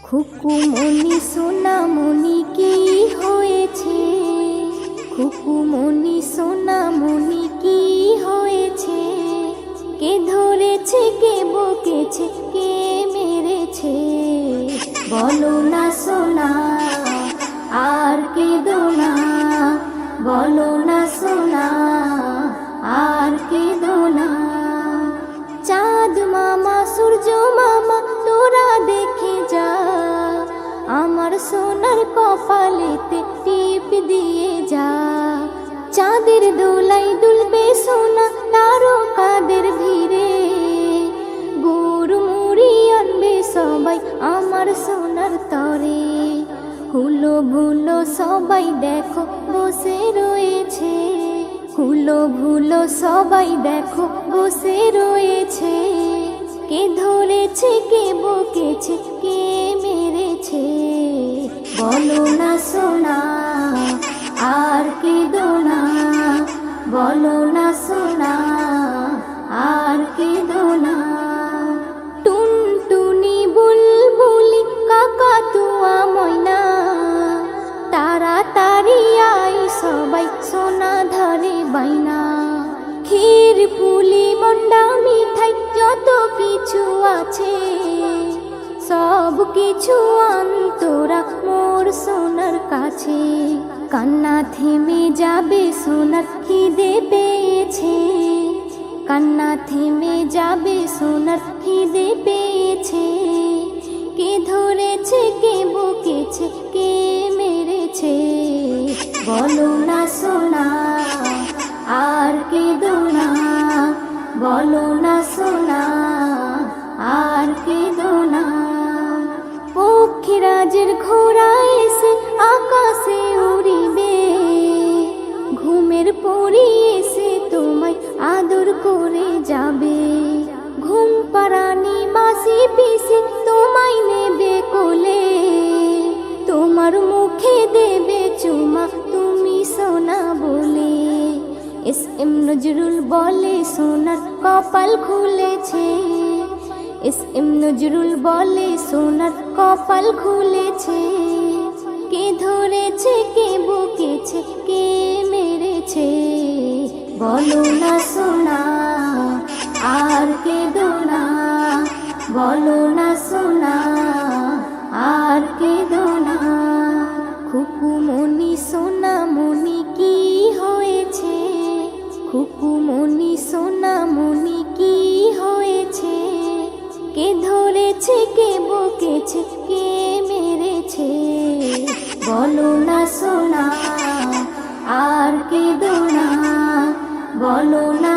খুকুমনি সোনামনি কি হয়েছে? খুকুমনি সোনামনি কি হয়েছে? কে ধরেছে, কে বকেছে, কে মেরেছে? বলো না সোনা, আর কেঁদো না। বলো না সোনা, আর কেঁদো না। চাঁদ মামা, সূর্য মামা, তোরা দেখে যা, আমার সোনার কপালেতে টিপ দিয়ে যা। চাঁদের দোলাই দুলবে সোনা তারকাদের ভিড়ে, গুড় মুড়ি আনবে সবাই আমার সোনার তরে। হুলো ভুলো সবাই দেখো বসে রয়েছে, হুলো ভুলো সবাই দেখো বসে রয়েছে। কে ধরেছে, কে বকেছে, কে মেরেছে? বলো না সোনা, আর কেঁদো না। বলো না সোনা, আর কেঁদো না। টুনটুনি, বুলবুলি, কাকাতুয়া, ময়না, তাড়াতাড়ি আই সবাই সোনা ধরে বাইনা। ক্ষীর পুলি মন্ডা মিঠাই যত কিছু আছে, সব কিছু আন্তরা মোর সোনার কাছে। কান্না থেমে যাবে সোনার খিদে পেয়েছে, কান্না থেমে যাবে সোনার খিদে পেয়েছে। কে ধরেছে, কে বকেছে, কে মেরেছে? বলো না সোনা, আর কেঁদো না। বলো না সোনা, আর কেঁদো না। পক্ষীরাজের ঘোড়া এসে আকাশে উড়িবে, ঘুমের পরি এসে তোমায় আদর করে যাবে। ঘুম পাড়ানি মাসি পিসি তোমায় নেবে কোলে, তোমার মুখে দেবে চুমা তুমি সোনা বলে। এস.এম. নজরুল বলে সোনার কপাল খুলেছে, এস.এম. নজরুল বলে সোনার কপাল খুলেছে। কে ধরেছে, কে বকেছে, কে মেরেছে? বলো না সোনা, আর কেঁদো না। বলো না সোনা, আর কেঁদো না। খুকুমনি সোনামনি কি হয়েছে? খুকুমনি সোনামনি কি হয়েছে? কে ধরেছে, কে বকেছে, কে মেরেছে? বলো না সোনা, আর কেঁদো না। বলো না